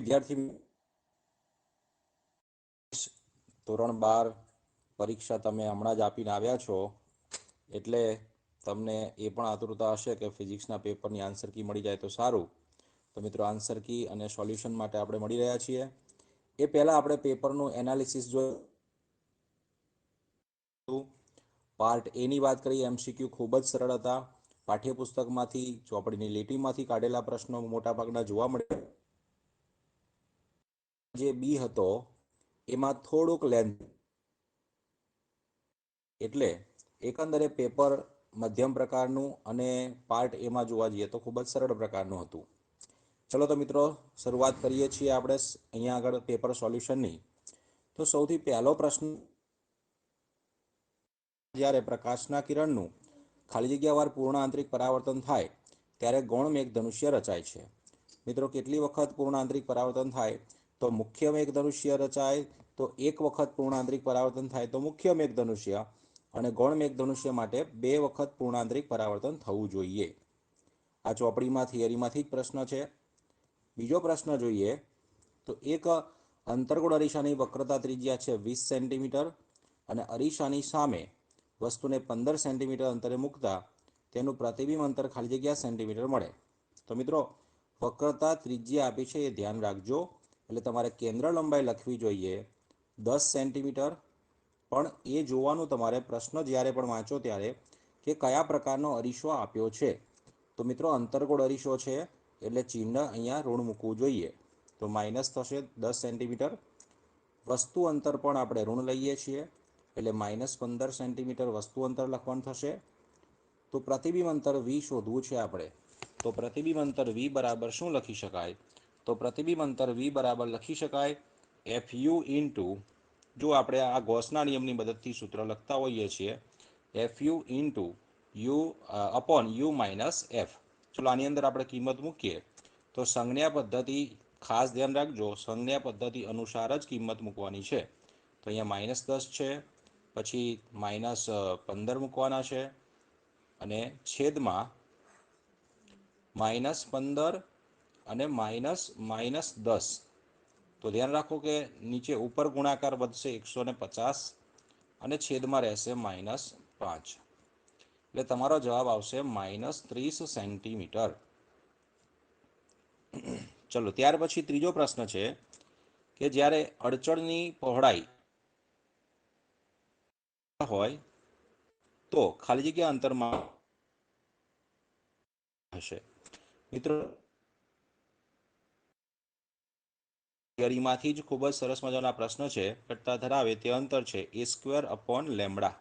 વિદ્યાર્થી ધોરણ 12 પરીક્ષા તમે હમણાં જ આપીને આવ્યા છો એટલે તમને એ પણ આતુરતા હશે કે ફિઝિક્સના પેપરની આન્સર કી મળી જાય તો સારું. તો મિત્રો આન્સર કી અને સોલ્યુશન માટે આપણે મળી રહ્યા છીએ. એ પહેલાં આપણે પેપરનું એનાલિસિસ જોયું. પાર્ટ એની વાત કરીએ, એમસીક્યુ ખૂબ જ સરળ હતા. પાઠ્યપુસ્તકમાંથી ચોપડીની લીટીમાંથી કાઢેલા પ્રશ્નો મોટાભાગના જોવા મળે. જે બી હતો એમાં થોડુંક લેન્થ, એટલે એકંદરે પેપર મધ્યમ પ્રકારનું અને પાર્ટ એમાં જોવા જઈએ તો ખૂબ જ સરળ પ્રકારનું હતું. ચલો તો મિત્રો શરૂઆત કરીએ છીએ આપણે અહીંયા આગળ પેપર સોલ્યુશનની. તો સૌથી પહેલો પ્રશ્ન, જ્યારે પ્રકાશના કિરણનું ખાલી જગ્યાવાર પૂર્ણ આંતરિક પરાવર્તન થાય ત્યારે ગૌણ મેઘધનુષ્ય રચાય છે. મિત્રો કેટલી વખત પૂર્ણ આંતરિક પરાવર્તન થાય? તો મુખ્ય મેઘધનુષ્ય રચાય તો એક વખત પૂર્ણ આંતરિક પરાવર્તન થાય તો મુખ્ય મેઘધનુષ્ય, અને ગૌણ મેઘધનુષ્ય માટે 2 વખત પૂર્ણાંતરિક પરાવર્તન થવું જોઈએ. આ ચોપડીમાં થિયરીમાંથી જ પ્રશ્ન છે. બીજો પ્રશ્ન જોઈએ તો એક અંતર્ગોળ અરીસાની વક્રતા ત્રિજ્યા છે 20 સેન્ટીમીટર અને અરીસાની સામે વસ્તુને 15 સેન્ટીમીટર અંતરે મૂકતા તેનું પ્રતિબિંબ અંતર ખાલી જગ્યા સેન્ટીમીટર મળે. તો મિત્રો વક્રતા ત્રિજ્યા આપી છે એ ધ્યાન રાખજો. એટલે તમારે કેન્દ્ર લંબાઈ લખવી જોઈએ 10 સેન્ટીમીટર, પણ એ જોવાનું તમારે પ્રશ્ન જ્યારે પણ વાંચો ત્યારે કે કયા પ્રકારનો અરીસો આપ્યો છે. તો મિત્રો અંતર્ગોળ અરીસો છે એટલે ચિહ્ન અહીંયા ઋણ મૂકવું જોઈએ. તો માઇનસ થશે 10 સેન્ટીમીટર. વસ્તુ અંતર પણ આપણે ઋણ લઈએ છીએ એટલે -15 સેન્ટીમીટર વસ્તુ અંતર લખવાનું થશે. તો પ્રતિબિંબ અંતર v શોધવું છે આપણે. તો પ્રતિબિંબ અંતર v બરાબર શું લખી શકાય? તો પ્રતિબિંબ અંતર v બરાબર લખી શકાય FU ઇન્ટુ, જો આપણે આ ગોસના નિયમની મદદથી સૂત્ર લખતા હોઈએ છીએ, FU into you upon you minus F. ચલો આની અંદર આપણે કિંમત મૂકીએ તો સંજ્ઞા પદ્ધતિ, ખાસ ધ્યાન રાખજો, સંજ્ઞા પદ્ધતિ અનુસાર જ કિંમત મૂકવાની છે. તો અહીંયા -10 છે, પછી -15 મૂકવાના છે અને છેદમાં -15 અને -10. તો ધ્યાન રાખો કે નીચે ઉપર ગુણાકાર વધશે 150 અને છેદમાં રહેશે -5. એટલે તમારો જવાબ આવશે -30 સેન્ટીમીટર. ચલો ત્યાર પછી ત્રીજો પ્રશ્ન છે કે જ્યારે અડચણની પહોળાઈ હોય તો ખાલી જગ્યા અંતરમાં હશે. મિત્રો થિયરીમાંથી જ ખૂબ જ સરસ મજાના પ્રશ્ન છે. ઘટતા ધરાવે તે અંતર છે a²/લેમ્બડા.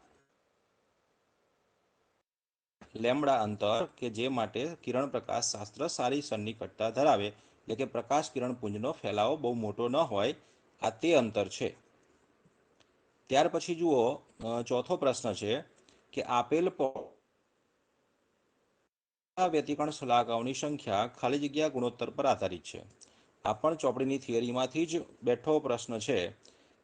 લેમ્બડા અંતર કે જે માટે કિરણ પ્રકાશ શાસ્ત્ર સારી સન્નિકટતા ધરાવે, એટલે કે પ્રકાશ કિરણ પુંજનો ફેલાવો બહુ મોટો ન હોય, આ તે અંતર છે. ત્યાર પછી જુઓ ચોથો પ્રશ્ન છે કે આપેલ વ્યતિકરણ શલાકાઓની સંખ્યા ખાલી જગ્યા ગુણોત્તર પર આધારિત છે. આ પણ ચોપડીની થિયરીમાંથી જ બેઠો પ્રશ્ન છે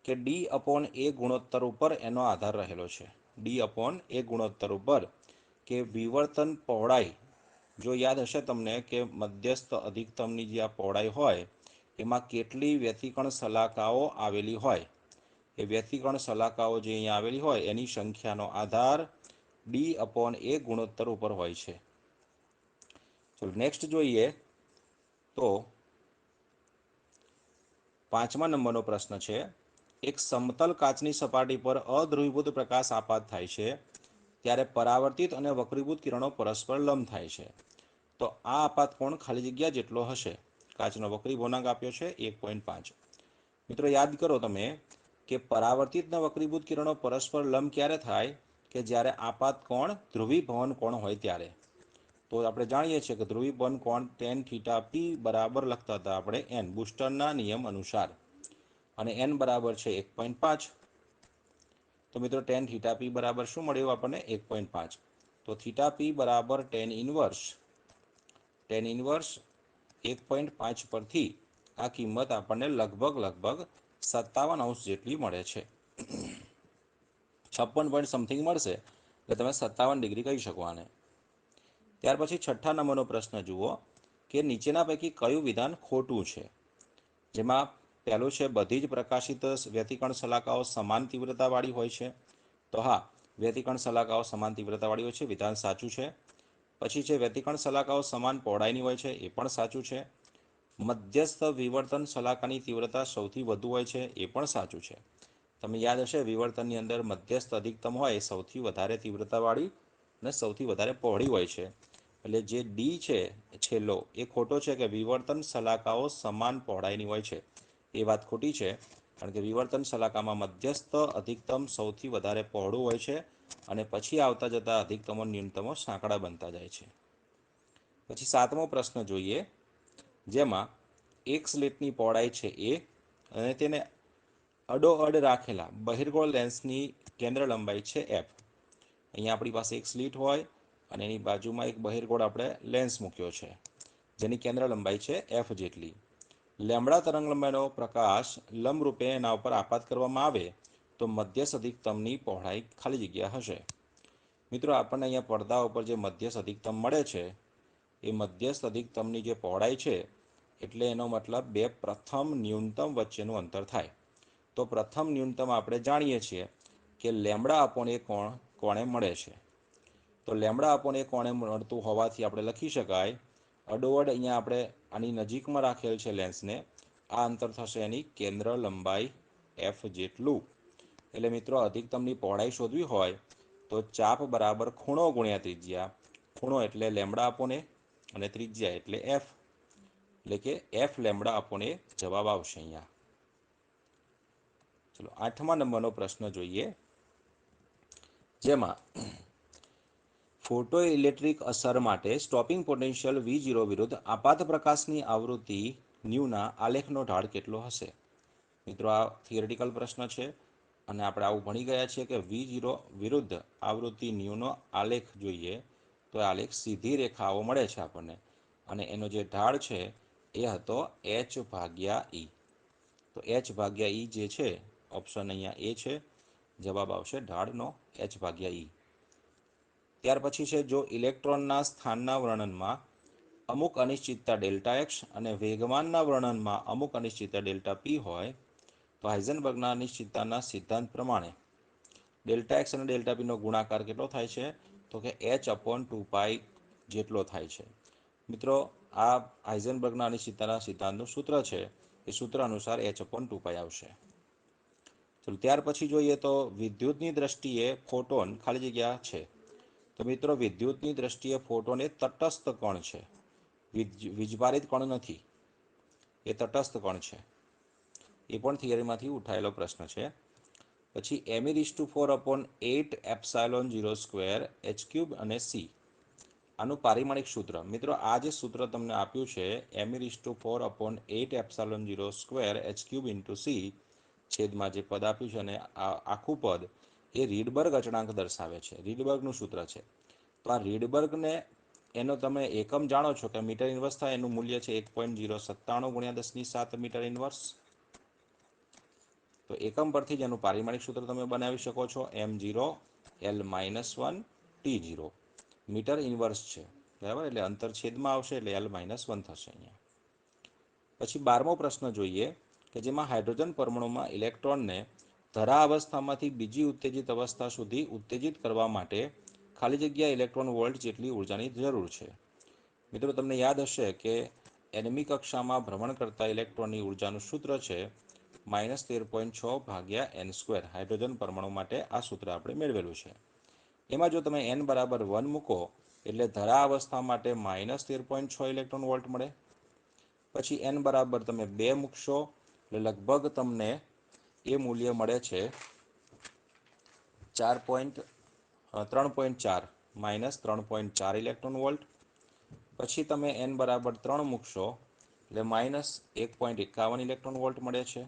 કે D/A ગુણોત્તર ઉપર એનો આધાર રહેલો છે. D/A ગુણોત્તર ઉપર કે વિવર્તન પહોળાઈ, જો યાદ હશે તમને કે મધ્યસ્થ અધિકતમની જે આ પહોળાઈ હોય એમાં કેટલી વ્યતિકરણ શલાકાઓ આવેલી હોય, એ વ્યતિકરણ શલાકાઓ જે અહીંયા આવેલી હોય એની સંખ્યાનો આધાર D/A ગુણોત્તર ઉપર હોય છે. ચલો નેક્સ્ટ જોઈએ તો 5મા નંબરનો પ્રશ્ન છે, એક સમતલ કાચની સપાટી પર અધ્રુવીભૂત પ્રકાશ આપાત થાય છે ત્યારે પરાવર્તિત અને વક્રીભૂત કિરણો પરસ્પર લંબ થાય છે. તો આ આપાત કોણ ખાલી જગ્યા જેટલો હશે. કાચનો વક્રી ગુણાંક આપ્યો છે 1.5. મિત્રો યાદ કરો તમે કે પરાવર્તિત અને વક્રીભૂત કિરણો પરસ્પર લંબ ક્યારે થાય? કે જ્યારે આપાત કોણ ધ્રુવીભવન કોણ હોય ત્યારે. તો આપણે જાણીએ છીએ કે ધ્રુવીભવન કોણ tan θp બરાબર લખતા હતા આપણે n, બુસ્ટરના નિયમ અનુસાર, અને n બરાબર છે 1.5. તો મિત્રો tan θp બરાબર શું મળ્યું આપણને? 1.5. તો θp બરાબર tan ઇનવર્સ 1.5 પરથી આ કિંમત આપણને લગભગ 57° જેટલી મળે છે. 56 પોઈન્ટ સમથિંગ મળશે એટલે તમે 57° કહી શકો આને. ત્યાર પછી 6ઠ્ઠા નંબરનો પ્રશ્ન જુઓ કે નીચેના પૈકી કયું વિધાન ખોટું છે. જેમાં પહેલું છે બધી જ પ્રકાશિત વ્યતિકણ શલાકાઓ સમાન તીવ્રતાવાળી હોય છે. તો હા, વ્યતિકણ શલાકાઓ સમાન તીવ્રતાવાળી હોય છે, વિધાન સાચું છે. પછી છે વ્યતિકણ શલાકાઓ સમાન પહોળાઈની હોય છે, એ પણ સાચું છે. મધ્યસ્થ વિવર્તન શલાકાની તીવ્રતા સૌથી વધુ હોય છે, એ પણ સાચું છે. તમને યાદ હશે, વિવર્તનની અંદર મધ્યસ્થ અધિકતમ હોય એ સૌથી વધારે તીવ્રતાવાળી અને સૌથી વધારે પહોળી હોય છે. એટલે જે ડી છે છેલ્લો એ ખોટો છે કે વિવર્તન શલાકાઓ સમાન પહોળાઈની હોય છે. એ વાત ખોટી છે, કારણ કે વિવર્તન શલાકામાં મધ્યસ્થ અધિકતમ સૌથી વધારે પહોળું હોય છે અને પછી આવતા જતા અધિકતમો ન્યૂનતમો સાંકડા બનતા જાય છે. પછી 7મો પ્રશ્ન જોઈએ, જેમાં એક સ્લિટની પહોળાઈ છે એ અને તેને અડોઅડ રાખેલા બહિર્ગોળ લેન્સની કેન્દ્ર લંબાઈ છે એફ. અહીંયા આપણી પાસે એક સ્લિટ હોય અને એની બાજુમાં એક બહિર્ગોળ આપણે લેન્સ મૂક્યો છે, જેની કેન્દ્ર લંબાઈ છે એફ જેટલી. લેમ્બડા તરંગલંબાઈનો પ્રકાશ લંબરૂપે એના ઉપર આપાત કરવામાં આવે તો મધ્યસ્થ અધિકતમની પહોળાઈ ખાલી જગ્યા હશે. મિત્રો, આપણને અહીંયા પડદા ઉપર જે મધ્યસ્થ અધિકતમ મળે છે એ મધ્યસ્થ અધિકતમની જે પહોળાઈ છે એટલે એનો મતલબ બે પ્રથમ ન્યૂનતમ વચ્ચેનું અંતર થાય. તો પ્રથમ ન્યૂનતમ આપણે જાણીએ છીએ કે લેમ્બડા અપોન એ કોણે મળે છે. તો લેમ્બડા અપોન એ કોણે મળતું હોવાથી આપણે લખી શકાય અડોઅડ અહીંયા આપણે આની નજીકમાં રાખેલ છે લેન્સને, આ અંતર થશે એની કેન્દ્ર લંબાઈ એફ જેટલું. એટલે મિત્રો, અધિકતમની પહોળાઈ શોધવી હોય તો ચાપ બરાબર ખૂણો ગુણ્યા ત્રિજ્યા. ખૂણો એટલે લેમ્બડા અપોન એ અને ત્રિજ્યા એટલે એફ, એટલે કે એફ લેમ્બડા અપોન એ જવાબ આવશે અહીંયા. ચલો 8મા નંબરનો પ્રશ્ન જોઈએ, જેમાં ફોટો ઇલેક્ટ્રિક અસર માટે સ્ટોપિંગ પોટેન્શિયલ V0 વિરુદ્ધ આપાત પ્રકાશની આવૃત્તિ ન્યુના આલેખનો ઢાળ કેટલો હશે? મિત્રો, આ થિયરેટિકલ પ્રશ્ન છે અને આપણે આવું ભણી ગયા છીએ કે V0 વિરુદ્ધ આવૃત્તિ ન્યુનો આલેખ જોઈએ તો આલેખ સીધી રેખાઓ મળે છે આપણને, અને એનો જે ઢાળ છે એ હતો h/e. તો h/e જે છે ઓપ્શન અહીંયા એ છે, જવાબ આવશે ઢાળનો h/e. ત્યાર પછી છે, જો ઇલેક્ટ્રોનના સ્થાનના વર્ણનમાં અમુક અનિશ્ચિતતા ડેલ્ટા એક્સ અને વેગમાનના વર્ણનમાં અમુક અનિશ્ચિતતા ડેલ્ટા પી હોય તો હાઇઝનબર્ગના અનિશ્ચિતતાના સિદ્ધાંત પ્રમાણે ડેલ્ટા એક્સ અને ડેલ્ટા પીનો ગુણાકાર કેટલો થાય છે? તો કે h/2π જેટલો થાય છે. મિત્રો, આ હાઇઝનબર્ગના અનિશ્ચિતતાના સિદ્ધાંતનું સૂત્ર છે, એ સૂત્ર અનુસાર h/2π આવશે. ચલો ત્યાર પછી જોઈએ તો વિદ્યુતની દ્રષ્ટિએ ફોટોન ખાલી જગ્યા છે. તો મિત્રો, વિદ્યુતની દ્રષ્ટિએ ફોટોન એ તટસ્થ કણ છે, વીજભારિત કણ નથી, એ તટસ્થ કણ છે. એ પણ થિયરીમાંથી ઉઠાયેલો પ્રશ્ન છે. પછી me⁴/8 એપ્સાયલોન 0 સ્ક્વેર h³ અને c, આનું પારિમાણિક સૂત્ર. મિત્રો, આ જે સૂત્ર તમને આપ્યું છે me⁴/8 epsilon 0 square h³ c છેદમાં જે પદ આપ્યું છે અને આખું પદ એ રીડબર્ગ અચળાંક દર્શાવે છે, રીડબર્ગનું સૂત્ર છે. તો આ રીડબર્ગને એનો તમે એકમ જાણો છો કે મીટર ઇન્વર્સ થાય, એનું મૂલ્ય છે 1.097 × 10⁷ મીટર ઇન્વર્સ. તો એકમ પરથી જ એનું પારિમાણિક સૂત્ર તમે બનાવી શકો છો, m0 l-1 t0. Metre inverse છે, બરાબર, એટલે અંતર છેદમાં આવશે એટલે l-1 થશે અહીંયા. પછી 12મો પ્રશ્ન જોઈએ કે જેમાં હાઇડ્રોજન પરમાણુમાં ઇલેક્ટ્રોનને ધરા અવસ્થામાંથી બીજી ઉત્તેજિત અવસ્થા સુધી ઉત્તેજિત કરવા માટે ખાલી જગ્યા ઇલેક્ટ્રોન વોલ્ટ જેટલી ઉર્જાની જરૂર છે. મિત્રો, તમને યાદ હશે કે એનમી કક્ષામાં ભ્રમણ કરતા ઇલેક્ટ્રોનની ઉર્જાનું સૂત્ર છે -13.6 / n². હાઇડ્રોજન પરમાણુ માટે આ સૂત્ર આપણે મેળવેલું છે. એમાં જો તમે n બરાબર 1 મૂકો એટલે ધરા અવસ્થા માટે -13.6 ઇલેક્ટ્રોન વોલ્ટ મળે. પછી n બરાબર તમે 2 મૂકશો એટલે લગભગ તમને એ મૂલ્ય મળે છે 3.4 -3.4 ઇલેક્ટ્રોન વોલ્ટ. પછી તમે n બરાબર 3 મૂકશો એટલે -1.51 ઇલેક્ટ્રોન વોલ્ટ મળે છે.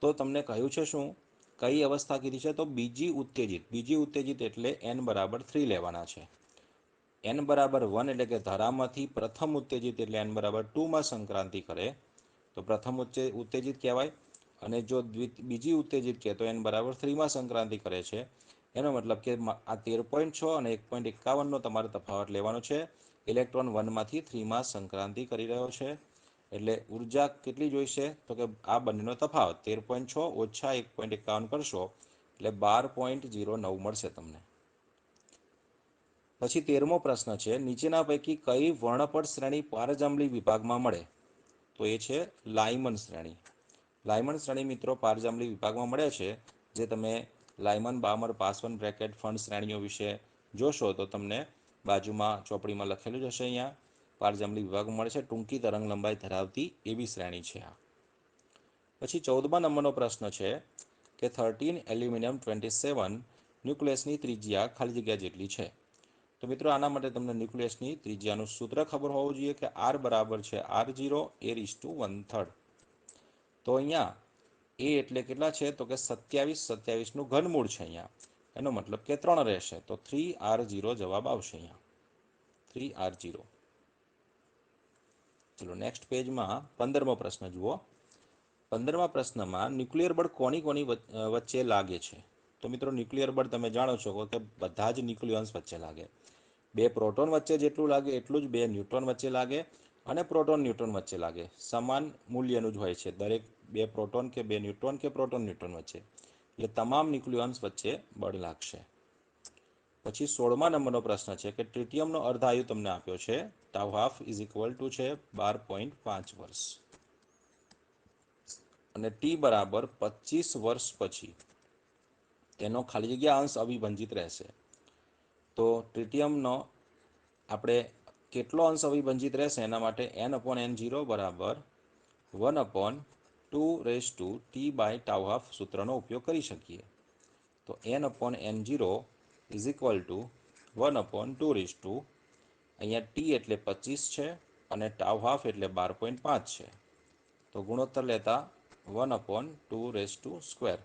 તો તમને કહ્યું છે શું, કઈ અવસ્થા કીધી છે? તો બીજી ઉત્તેજિત એટલે n બરાબર 3 લેવાના છે. n બરાબર 1 એટલે કે ધરામાંથી પ્રથમ ઉત્તેજિત એટલે n બરાબર 2માં સંક્રાંતિ કરે તો પ્રથમ ઉત્તેજિત કહેવાય, અને જો બીજી ઉત્તેજિત કહે તો n બરાબર 3માં સંક્રાંતિ કરે છે. એનો મતલબ કે આ 13.6 અને 1.51નો તમારે તફાવત લેવાનો છે. ઇલેક્ટ્રોન 1માંથી 3માં સંક્રાંતિ કરી રહ્યો છે એટલે ઉર્જા કેટલી જોઈશે તો કે આ બંનેનો તફાવત 13.6 ઓછા 1.51 કરશો એટલે 12.09 મળશે તમને. પછી 13મો પ્રશ્ન છે, નીચેના પૈકી કઈ વર્ણપટ શ્રેણી પારજાંબલી વિભાગમાં મળે? તો એ છે લાયમન શ્રેણી. લાયમન શ્રેણી મિત્રો પારજાંબલી વિભાગમાં મળે છે. જે તમે લાયમન, બામર, પાસવન, બ્રેકેટ, ફંડ શ્રેણીઓ વિશે જોશો તો તમને બાજુમાં ચોપડીમાં લખેલું જ હશે. અહીંયા પારજાંબલી વિભાગમાં મળે છે. ટૂંકી તરંગ લંબાઈ ધરાવતી એવી શ્રેણી છે આ. પછી 14મા નંબરનો પ્રશ્ન છે કે 13 એલ્યુમિનિયમ 27 ન્યુક્લિયસની ત્રિજ્યા ખાલી જગ્યા જેટલી છે. તો મિત્રો આના માટે તમને ન્યુક્લિયસની ત્રિજ્યાનું સૂત્ર ખબર હોવું જોઈએ કે R બરાબર છે R0 A⁻1/3. તો અહીંયા એ એટલે કેટલા છે તો કે 27 નું ઘનમૂળ છે. અહીંયા એનો મતલબ કે 3 રહેશે. તો 3R0 જવાબ આવશે અહીંયા, 3R0. ચલો નેક્સ્ટ પેજમાં 15મો પ્રશ્ન જુઓ. 15મા પ્રશ્નમાં ન્યુક્લિયર બળ કોની કોની વચ્ચે લાગે છે? તો મિત્રો ન્યુક્લિયર બળ તમે જાણો છો કે બધા જ ન્યુક્લિયન્સ વચ્ચે લાગે. 2 પ્રોટોન વચ્ચે જેટલું લાગે એટલું જ 2 ન્યુટ્રોન વચ્ચે લાગે અને પ્રોટોન ન્યુટ્રોન વચ્ચે લાગે. સમાન મૂલ્યનું જ હોય છે દરેક 2 પ્રોટોન કે 2 ન્યુટ્રોન કે પ્રોટોન ન્યુટ્રોન વચ્ચે. એટલે તમામ ન્યુક્લિયન્સ વચ્ચે બળ લાગશે. પછી 16મા નંબરનો પ્રશ્ન છે કે ટ્રિટિયમનો અર્ધાયુ તમને આપ્યો છે. Tau half is equal to છે 12.5 વર્ષ અને ટી બરાબર 25 વર્ષ પછી તેનો ખાલી જગ્યા અંશ અવિભંજિત રહેશે. તો ટ્રિટિયમનો આપણે કેટલો અંશ અવિભંજિત રહેશે એના માટે n/n0 બરાબર 1/2t/τ½ સૂત્રનો ઉપયોગ કરી શકીએ. તો n/n0 ઇઝ ઇક્વલ ટુ 1/2 અહીંયા ટી એટલે 25 છે અને ટાઉ હાફ એટલે 12.5 છે. તો ગુણોત્તર લેતા 1/2²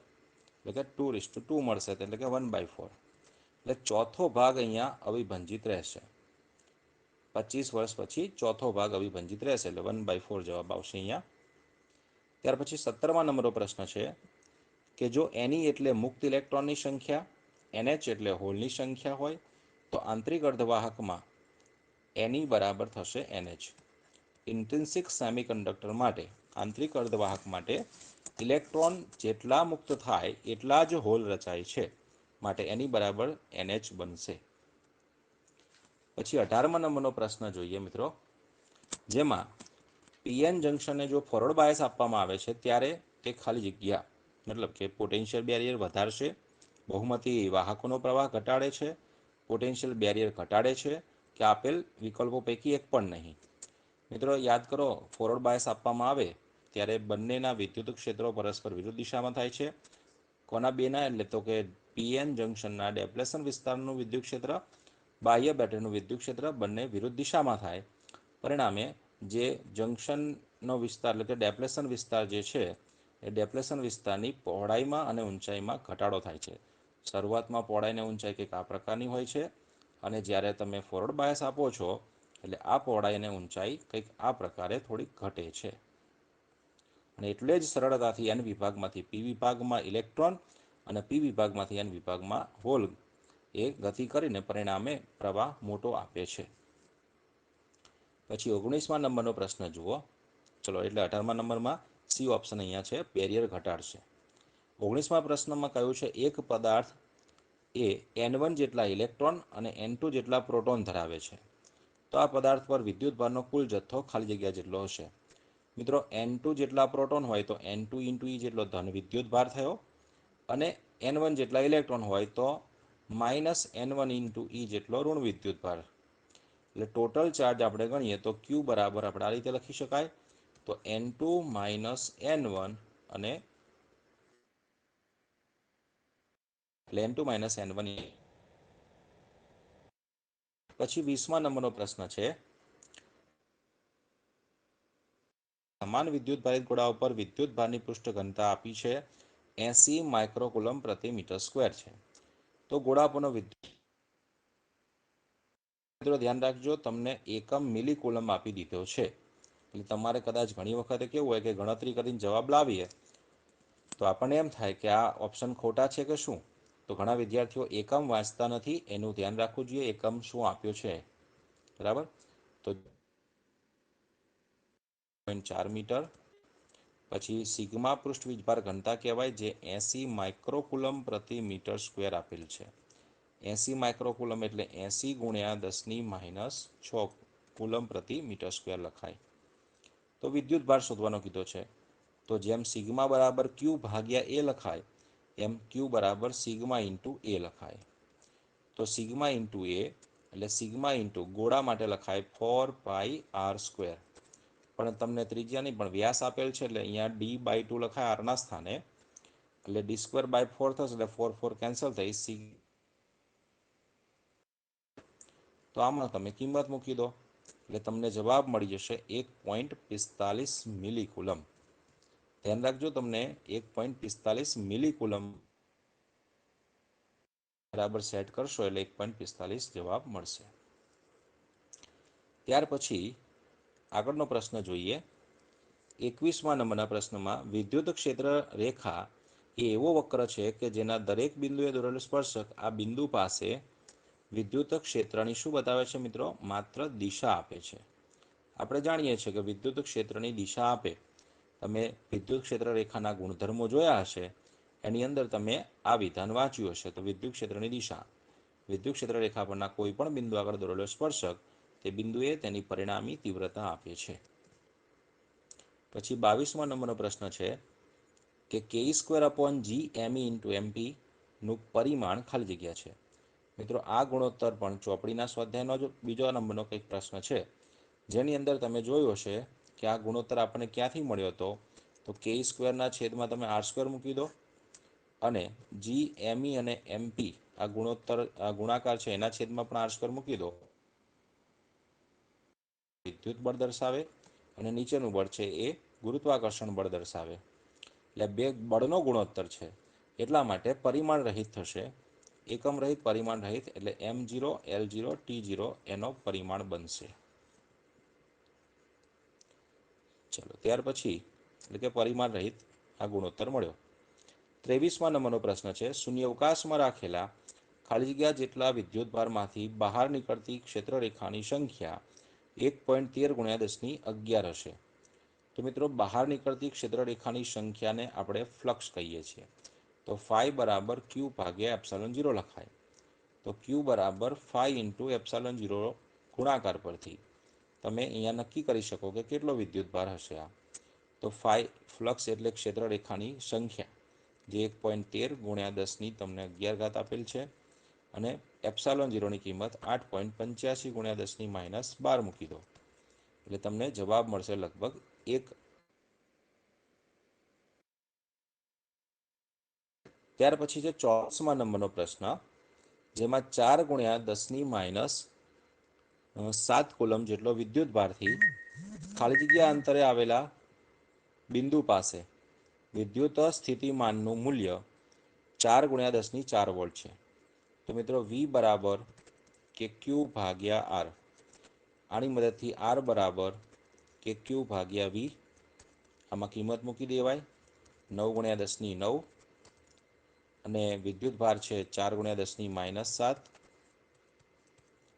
એટલે કે 2:2 મળશે, એટલે કે 1/4. એટલે ચોથો ભાગ અહીંયા અવિભંજિત રહેશે. 25 વર્ષ પછી ચોથો ભાગ અવિભંજિત રહેશે એટલે 1/4 જવાબ આવશે અહીંયા. ત્યાર પછી 17મા નંબરનો પ્રશ્ન છે કે જો Ne એટલે મુક્ત ઇલેક્ટ્રોનની સંખ્યા, NH એટલે હોલની સંખ્યા હોય તો આંતરિક અર્ધવાહકમાં Ne બરાબર થશે NH. ઇન્ટ્રિન્સિક સેમિકન્ડક્ટર માટે, આંતરિક અર્ધવાહક માટે ઇલેક્ટ્રોન જેટલા મુક્ત થાય એટલા જ હોલ રચાય છે. માટે Ne બરાબર NH બનશે. પછી 18મા નંબરનો પ્રશ્ન જોઈએ મિત્રો, જેમાં પીએન જંક્શનને જો ફોરવર્ડ બાયસ આપવામાં આવે છે ત્યારે તે ખાલી જગ્યા મતલબ કે પોટેન્શિયલ બેરિયર વધારશે, બહુમતી વાહકોનો પ્રવાહ ઘટાડે છે, પોટેન્શિયલ બેરિયર ઘટાડે છે કે આપેલ વિકલ્પો પૈકી એક પણ નહીં. મિત્રો યાદ કરો, ફોરવર્ડ બાયસ આપવામાં આવે ત્યારે બંનેના વિદ્યુત ક્ષેત્રો પરસ્પર વિરુદ્ધ દિશામાં થાય છે. કોના બેના? એટલે તો કે પીએન જંક્શનના ડેપ્લેશન વિસ્તારનું વિદ્યુત ક્ષેત્ર, બાહ્ય બેટરીનું વિદ્યુત ક્ષેત્ર બંને વિરુદ્ધ દિશામાં થાય. પરિણામે જે જંક્શનનો વિસ્તાર એટલે કે ડેપ્લેશન વિસ્તાર જે છે એ ડેપ્લેશન વિસ્તારની પહોળાઈમાં અને ઊંચાઈમાં ઘટાડો થાય છે. શરૂઆતમાં પહોળાઈ અને ઊંચાઈ કંઈક આ પ્રકારની હોય છે અને જ્યારે તમે ફોરવર્ડ બાયસ આપો છો એટલે આ પહોળાઈ અને ઊંચાઈ કંઈક આ પ્રકારે થોડીક ઘટે છે. અને એટલે જ સરળતાથી એન વિભાગમાંથી પી વિભાગમાં ઇલેક્ટ્રોન અને પી વિભાગમાંથી એન વિભાગમાં હોલ એ ગતિ કરીને પરિણામે પ્રવાહ મોટો આપે છે. પછી 19મા નંબરનો પ્રશ્ન જુઓ. ચલો એટલે 18મા નંબરમાં સી ઓપ્શન અહીંયા છે, બેરિયર ઘટાડશે. 19મા પ્રશ્નમાં કહ્યું છે એક પદાર્થ એ n1 જેટલા ઇલેક્ટ્રોન અને n2 જેટલા પ્રોટોન ધરાવે છે. તો આ પદાર્થ પર વિદ્યુતભારનો કુલ જથ્થો ખાલી જગ્યા જેટલો હશે. મિત્રો n2 જેટલા પ્રોટોન હોય તો n2 × e જેટલો ધન વિદ્યુતભાર થયો અને n1 જેટલા ઇલેક્ટ્રોન હોય તો -n1 × e જેટલો ઋણ વિદ્યુતભાર. એટલે ટોટલ ચાર્જ આપણે ગણીએ તો Q બરાબર આપણે આ રીતે લખી શકાય. તો n2 - n1 અને એટલે n2 - n1. પછી 20મા નંબરનો પ્રશ્ન છે, સમાન વિદ્યુતભારિત ગોળા ઉપર વિદ્યુતભારની પૃષ્ઠ ઘનતા આપી છે 80 માઇક્રોકુલમ પ્રતિ મીટર સ્ક્વેર છે. તો ગોળા પરનો વિદ્યુત મિત્રો ધ્યાન રાખજો, તમને એકમ મિલીકુલમ આપી દીધો છે. એટલે તમારે કદાચ ઘણી વખતે કેવું હોય કે ગણતરી કરીને જવાબ લાવીએ તો આપણને એમ થાય કે આ ઓપ્શન ખોટા છે કે શું. તો ઘણા વિદ્યાર્થીઓ એકમ વાંચતા નથી, એનું ધ્યાન રાખવું જોઈએ એકમ શું આપ્યો છે. બરાબર. તો 4 મીટર। પછી સિગ્મા પૃષ્ઠ વીજભાર ઘનતા કહેવાય, જે 80 માઇક્રોકુલમ પ્રતિ મીટર સ્ક્વેર આપેલ છે। 80 માઇક્રોકુલમ એટલે 80 ગુણ્યા 10⁻6 કુલમ પ્રતિ મીટર સ્ક્વેર લખાય। તો વિદ્યુત ભાર શોધવાનો કીધો છે, તો જેમ સિગ્મા બરાબર ક્યુ ભાગ્યા એ લખાય, એમ ક્યુ બરાબર સિગ્મા ઇન્ટુ એ લખાય। તો સિગ્મા ઇન્ટુ એ એટલે સિગ્મા ઇન્ટુ ગોળા માટે લખાય 4πr², પણ તમને ત્રિજ્યા નહીં પણ વ્યાસ આપેલ છે એટલે અહીંયા d/2 લખાય આરના સ્થાને, એટલે d²/4 થશે એટલે 4 4 કેન્સલ થઈ। તો આમાં તમે કિંમત મૂકી દો એટલે તમને જવાબ મળી જશે 1.45 મિલીકુલમ। ધ્યાન રાખજો, તમને 1.45 મિલીકુલમ બરાબર સેટ કરશો એટલે 1.45 જવાબ મળશે। ત્યાર પછી આગળનો પ્રશ્ન જોઈએ। 21મા નંબરના પ્રશ્નમાં વિદ્યુત ક્ષેત્ર રેખા એ એવો વક્ર છે કે જેના દરેક બિંદુએ દોરેલું સ્પર્શક આ બિંદુ પાસે વિદ્યુત ક્ષેત્રની શું બતાવે છે મિત્રો? માત્ર દિશા આપે છે। આપણે જાણીએ છીએ કે વિદ્યુત ક્ષેત્રની દિશા આપે, તમે વિદ્યુત ક્ષેત્ર રેખાના ગુણધર્મો જોયા હશે, એની અંદર તમે આ વિધાન વાંચ્યું હશે। તો વિદ્યુત ક્ષેત્રની દિશા, વિદ્યુત ક્ષેત્ર રેખા પરના કોઈ પણ બિંદુ આગળ દોરેલો સ્પર્શક તે બિંદુએ તેની પરિણામી તીવ્રતા આપે છે। પછી 22મા નંબરનો પ્રશ્ન છે કે K²/GME×MP નું પરિમાણ ખાલી જગ્યા છે। મિત્રો આ ગુણોત્તર પણ ચોપડીના સ્વાધ્યાયનો જ બીજો નંબરનો કંઈક પ્રશ્ન છે, જેની અંદર તમે જોયું હશે કે આ ગુણોત્તર આપણને ક્યાંથી મળ્યો હતો? તો K² છેદમાં તમે R² મૂકી દો, અને GME અને MP આ ગુણોત્તર ગુણાકાર છે એના છેદમાં પણ R² મૂકી દો, વિદ્યુત બળ દર્શાવે, અને નીચેનું બળ છે એ ગુરુત્વાકર્ષણ બળ દર્શાવે। એટલે બે બળનો ગુણોત્તર છે એટલા માટે પરિમાણ રહિત થશે। એકમ રહિત, પરિમાણ રહિત એટલે m0 l0 t0 એનો પરિમાણ બનશે। ચલો ત્યાર પછી એટલે કે પરિમાણ રહિત આ ગુણોત્તર મળ્યો। 23મા નંબરનો પ્રશ્ન છે શૂન્યાવકાશમાં રાખેલા ખાલી જગ્યા જેટલા વિદ્યુતભારમાંથી બહાર નીકળતી ક્ષેત્રરેખાની સંખ્યા 1.13 × 10⁻11 હશે। તો મિત્રો બહાર નીકળતી ક્ષેત્રરેખાની સંખ્યાને આપણે ફ્લક્સ કહીએ છીએ। તો ફાઈ બરાબર ક્યુ ભાગ્યા ε0 લખાય। તો ક્યુ બરાબર ફાઈ ઇન્ટુ ε0 ગુણાકાર પરથી તમે અહીંયા નક્કી કરી શકો કે કેટલો વિદ્યુતભાર હશે આ। તો ફાઈ ફ્લક્સ એટલે ક્ષેત્રરેખાની સંખ્યા, જે 1.13 × 10⁻11 આપેલ છે, અને ε0ની કિંમત 8.85 × 10⁻12 મૂકી દો એટલે તમને જવાબ મળશે લગભગ 1। ત્યાર પછી છે 24મા નંબરનો પ્રશ્ન, જેમાં 4 × 10⁻7 કુલમ જેટલો વિદ્યુતભારથી ખાલી જગ્યા અંતરે આવેલા બિંદુ પાસે વિદ્યુત સ્થિતિમાનનું મૂલ્ય 4 × 10⁴ વોલ્ટ છે। તો મિત્રો V બરાબર કે ક્યુ ભાગ્યા આર, આની મદદથી R બરાબર કે ક્યુ ભાગ્યા V, આમાં કિંમત મૂકી દેવાય 9 × 10⁹, અને વિદ્યુતભાર છે 4 × 10⁻7,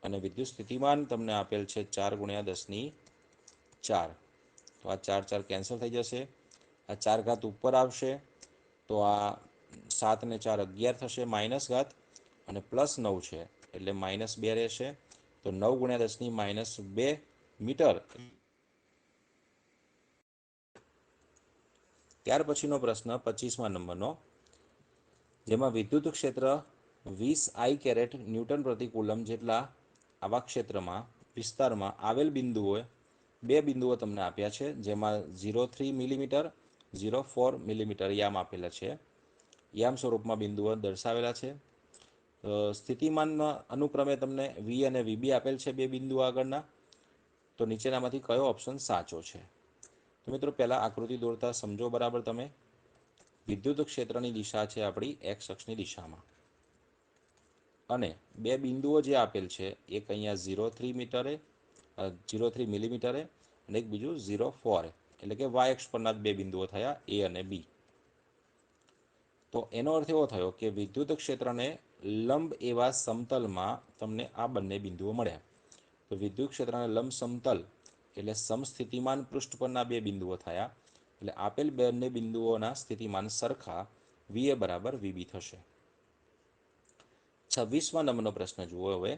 અને વિદ્યુત સ્થિતિમાન તમને આપેલ છે 4 × 10⁴। તો આ 4 4 કેન્સલ થઈ જશે, આ 4 ઘાત ઉપર આવશે તો આ 7 ને 4 11 થશે માઇનસ ઘાત, અને +9 છે એટલે -2 રહેશે। તો 9 × 10⁻2 મીટર। ત્યાર પછીનો પ્રશ્ન 25મા નંબરનો, જેમાં વિદ્યુત ક્ષેત્ર 20 I ન્યૂટન પ્રતિ કુલમ જેટલા આવા ક્ષેત્રમાં વિસ્તારમાં આવેલ બિંદુઓ, બે બિંદુઓ તમને આપ્યા છે, જેમાં 0.3 મિલીમીટર 0.4 મિલીમીટર યામ આપેલા છે। યામ સ્વરૂપમાં બિંદુઓ દર્શાવેલા છે। સ્થિતિમાનમાં અનુક્રમે તમને V અને VB આપેલ છે બે બિંદુઓ આગળના। તો નીચેનામાંથી કયો ઓપ્શન સાચો છે? તો મિત્રો પહેલાં આકૃતિ દોરતા સમજો બરાબર તમે। વિદ્યુત ક્ષેત્રની દિશા છે આપણી એક્સ અક્ષની દિશામાં, અને બે બિંદુઓ જે આપેલ છે એક અહીંયા 0.3 મિલીમીટરે અને એક બીજું 0.4, એટલે કે વાય અક્ષ પરના બે બિંદુઓ થયા એ અને બી। તો એનો અર્થ એવો થયો કે વિદ્યુત ક્ષેત્રને લંબ એવા સમતલમાં તમને આ બંને બિંદુઓ મળ્યા। તો વિદ્યુત ક્ષેત્રને લંબ સમતલ એટલે સમસ્થિતિમાન પૃષ્ઠ પરના બે બિંદુઓ થયા, એટલે આપેલ બંને બિંદુઓના સ્થિતિમાન સરખા VA બરાબર VB થશે. 26મા નંબરનો પ્રશ્ન જુઓ હવે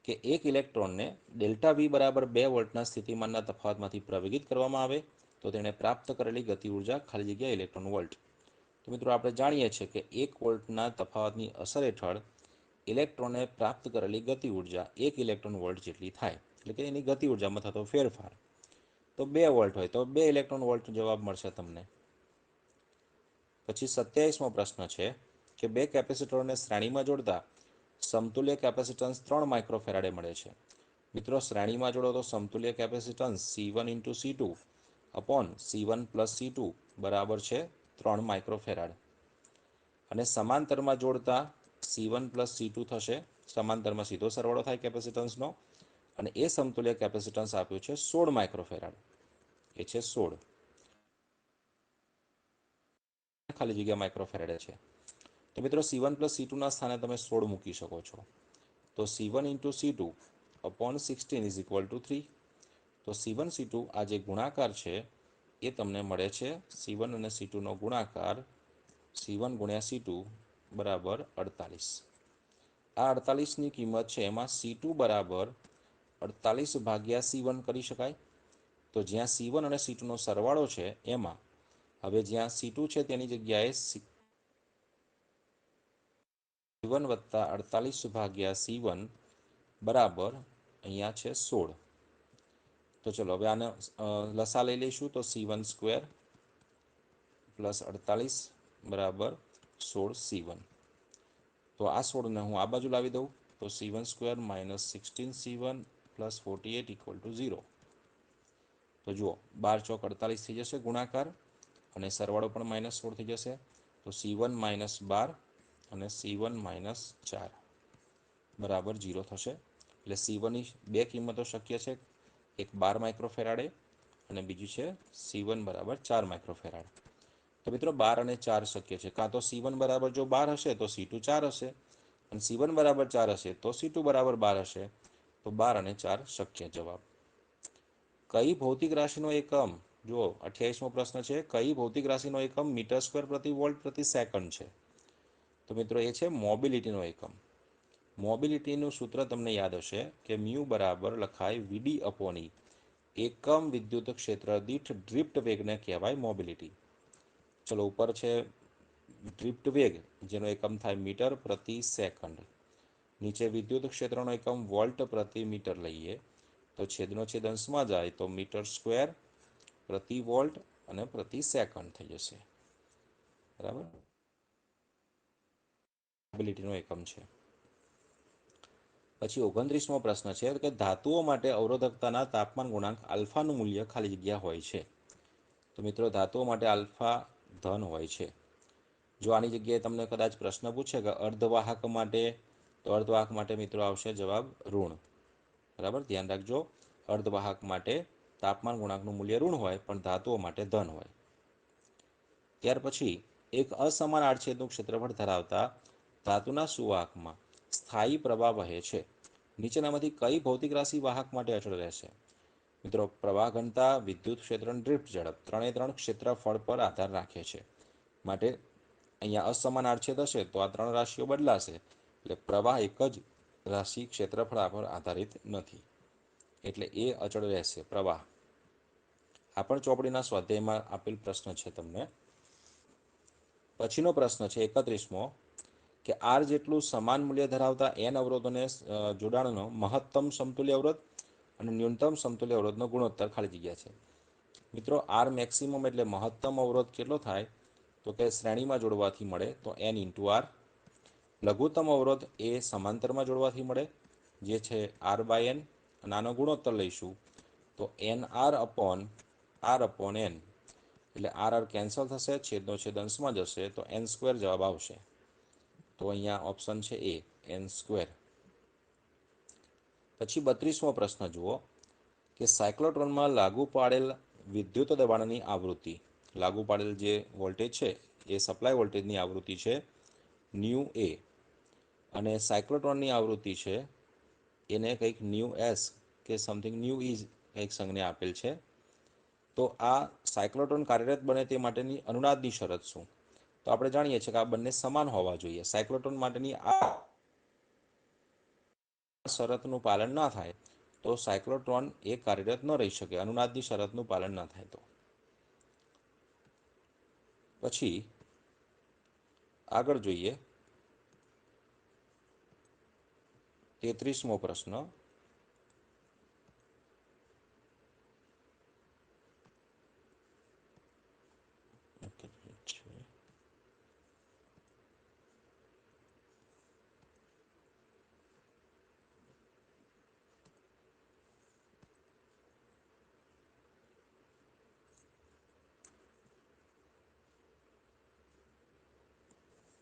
કે એક ઇલેક્ટ્રોનને ડેલ્ટા V બરાબર 2 વોલ્ટના સ્થિતિમાનના તફાવતમાંથી પ્રવેગિત કરવામાં આવે તો તેણે પ્રાપ્ત કરેલી ગતિ ઉર્જા ખાલી જગ્યા ઇલેક્ટ્રોન વોલ્ટ. તો મિત્રો આપણે જાણીએ છીએ કે 1 વોલ્ટના તફાવતની અસર હેઠળ ઇલેક્ટ્રોને પ્રાપ્ત કરેલી ગતિ ઉર્જા 1 ઇલેક્ટ્રોન વોલ્ટ જેટલી થાય, એટલે કે એની ગતિ ઉર્જામાં થતો ફેરફાર. તો 2 વોલ્ટ હોય તો 2 ઇલેક્ટ્રોન વોલ્ટ જવાબ મળશે તમને. પછી 27મો પ્રશ્ન છે કે બે કેપેસિટરોને શ્રેણીમાં જોડતા સમતુલ્ય કેપેસિટન્સ 3 માઇક્રોફેરાડે મળે છે. મિત્રો શ્રેણીમાં જોડો તો સમતુલ્ય capacitance C1 × C2 upon C1 + C2 બરાબર છે 3 માઇક્રોફેરાડ. અને સમાંતરમાં જોડતા C1 + C2 થશે, સમાંતરમાં સીધો સરવાળો થાય કેપેસિટન્સનો, અને એ સમતુલ્ય કેપેસિટન્સ આપ્યું છે 16 માઇક્રોફેરાડ, એ છે 16 ખાલી જગ્યા માઇક્રોફેરાડે છે. તો મિત્રો C1 + C2 ના સ્થાને તમે 16 મૂકી શકો છો. તો C1 × C2 અપોન 16 = 3. તો C1 C2 આ જે ગુણાકાર છે એ તમને મળે છે C1 અને C2 નો ગુણાકાર C1 × C2 બરાબર 48. આ 48ની કિંમત છે એમાં C2 બરાબર 48 / C1 કરી શકાય. તો જ્યાં C1 અને C2 નો સરવાળો છે એમાં હવે જ્યાં C2 છે તેની જગ્યાએ C1 + 48 / C1 બરાબર અહીંયા છે 16. તો ચલો હવે આને લસા લઈ લઈશું. તો C1² + 48 બરાબર 16 C1. તો આ 16ને હું આ બાજુ લાવી દઉં તો C1² - 16 C1 + 48 = 0. તો જુઓ 12 ચોક 48 થઈ જશે ગુણાકાર, અને સરવાળો પણ -16 થઈ જશે. તો C1 - 12 અને C1 - 4 બરાબર 0 થશે. એટલે C1 ની બે કિંમતો શક્ય છે, એક 12 માઇક્રોફેરાડે અને બીજી છે C1 બરાબર 4 માઇક્રોફેરાડ. તો મિત્રો 12 અને 4 શક્ય છે. કાં તો C1 બરાબર જો 12 હશે તો C2 4 હશે, અને C1 બરાબર 4 હશે તો C2 બરાબર 12 હશે. તો 12 અને 4 શક્ય જવાબ. કઈ ભૌતિક રાશિનો એકમ, જો 28મો પ્રશ્ન છે, કઈ ભૌતિક રાશિનો એકમ મીટર² પ્રતિ વોલ્ટ પ્રતિ સેકન્ડ છે? તો મિત્રો એ છે મોબિલિટીનો એકમ. મોબિલિટીનું સૂત્ર તમને યાદ હશે કે મ્યુ બરાબર લખાય VD/E. એકમ વિદ્યુત ક્ષેત્ર દીઠ ડ્રિફ્ટ વેગને કહેવાય મોબિલિટી. ચલો ઉપર છે ડ્રિફ્ટ વેગ, જેનો એકમ થાય મીટર પ્રતિ સેકન્ડ. નીચે વિદ્યુત ક્ષેત્રનો એકમ વોલ્ટ પ્રતિ મીટર લઈએ તો છેદનો છેદ અંશમાં જાય તો મીટર² પ્રતિ વોલ્ટ અને પ્રતિ સેકન્ડ થઈ જશે. બરાબર, મોબિલિટીનો એકમ છે. પછી 29મો પ્રશ્ન છે કે ધાતુઓ માટે અવરોધકતાના તાપમાન ગુણાંક આલ્ફાનું મૂલ્ય ખાલી જગ્યા હોય છે. તો મિત્રો ધાતુઓ માટે આલ્ફા ધન હોય છે. જો આની જગ્યાએ તમને કદાચ પ્રશ્ન પૂછે કે અર્ધવાહક માટે, તો અર્ધવાહક માટે મિત્રો આવશે જવાબ ઋણ. બરાબર, ધ્યાન રાખજો. અર્ધવાહક માટે તાપમાન ગુણાંકનું મૂલ્ય ઋણ હોય, પણ ધાતુઓ માટે ધન હોય. ત્યાર પછી એક અસમાન આડછેદનું ક્ષેત્રફળ ધરાવતા ધાતુના સુવાહકમાં સ્થાયી પ્રવાહ વહે છે. નીચેનામાંથી કઈ ભૌતિક રાશિ વાહક માટે અચળ રહેશે? મિત્રો પ્રવાહ ઘનતા, વિદ્યુત ક્ષેત્ર, ડ્રિફ્ટ ઝડપ, ત્રણે ક્ષેત્રફળ પર આધાર રાખે છે. માટે અહીંયા અસમાન આડછેદ હશે તો આ 3 રાશિઓ બદલાશે. એટલે પ્રવાહ એક જ રાશિ ક્ષેત્રફળ પર આધારિત નથી, એટલે એ અચળ રહેશે પ્રવાહ. આ પણ ચોપડીના સ્વાધ્યાયમાં આપેલ પ્રશ્ન છે તમને. પછીનો પ્રશ્ન છે 31મો કે R જેટલું સમાન મૂલ્ય ધરાવતા n અવરોધોને જોડાણનો મહત્તમ સમતુલ્ય અવરોધ અને ન્યૂનતમ સમતુલ્ય અવરોધનો ગુણોત્તર ખાલી જગ્યા છે. મિત્રો R મેક્સિમમ એટલે મહત્તમ અવરોધ કેટલો થાય? તો કે શ્રેણીમાં જોડવાથી મળે તો n × R. લઘુત્તમ અવરોધ એ સમાંતરમાં જોડવાથી મળે, જે છે R/n. અને આનો ગુણોત્તર લઈશું તો nR/n. એટલે R કેન્સલ થશે, છેદનો છેદ અંશમાં જશે તો n² જવાબ આવશે. તો અહીંયા ઓપ્શન છે એ, n². પછી 32મો પ્રશ્ન જુઓ કે સાયક્લોટ્રોનમાં લાગુ પાડેલ વિદ્યુત દબાણની આવૃત્તિ, લાગુ પાડેલ જે વોલ્ટેજ છે એ સપ્લાય વોલ્ટેજની આવૃત્તિ છે ν A, અને સાયક્લોટ્રોનની આવૃત્તિ છે એને કંઈક ν S કે સમથિંગ ν E એક સંઘને આપેલ છે. તો આ સાયક્લોટ્રોન કાર્યરત બને તે માટેની અનુનાદની શરત શું? તો આપણે જાણીએ છીએ કે આ બંને સમાન હોવા જોઈએ. સાયક્લોટ્રોન માટેની આ શરતનું પાલન ના થાય તો સાયક્લોટ્રોન એ કાર્યરત ન રહી શકે, અનુનાદની શરતનું પાલન ન થાય તો. પછી આગળ જોઈએ 33મો પ્રશ્ન.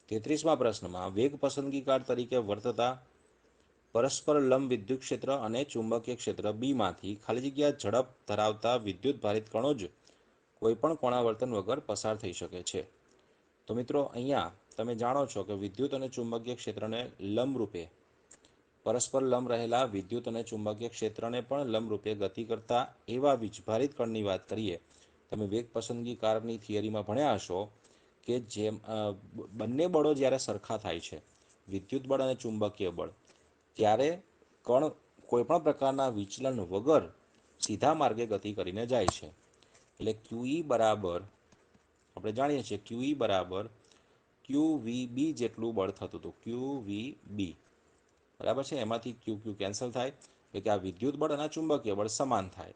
છે 33મા પ્રશ્નમાં વેગ પસંદગીકાર તરીકે વર્તતા પરસ્પર લંબ વિદ્યુત ક્ષેત્ર અને ચુંબકીય ક્ષેત્ર બીમાંથી ખાલી જગ્યા ઝડપ ધરાવતા વિદ્યુત ભારિત કણો જ કોઈપણ કોણાવર્તન વગર પસાર થઈ શકે છે. તો મિત્રો અહીંયા તમે જાણો છો કે વિદ્યુત અને ચુંબકીય ક્ષેત્રને લંબરૂપે પરસ્પર લંબ રહેલા વિદ્યુત અને ચુંબકીય ક્ષેત્રને પણ લંબરૂપે ગતિ કરતા એવા વીજભારિત કણની વાત કરીએ. તમે વેગ પસંદગી કારની થિયરીમાં ભણ્યા હશો કે જેમ બંને બળો જ્યારે સરખા થાય છે, વિદ્યુત બળ અને ચુંબકીય બળ, ત્યારે કણ કોઈપણ પ્રકારના વિચલન વગર સીધા માર્ગે ગતિ કરીને જાય છે. એટલે QE બરાબર આપણે જાણીએ છીએ QE બરાબર QVB જેટલું બળ થતું હતું. QVB બરાબર છે. એમાંથી QQ કેન્સલ થાય એટલે કે આ વિદ્યુત બળ અને ચુંબકીય બળ સમાન થાય.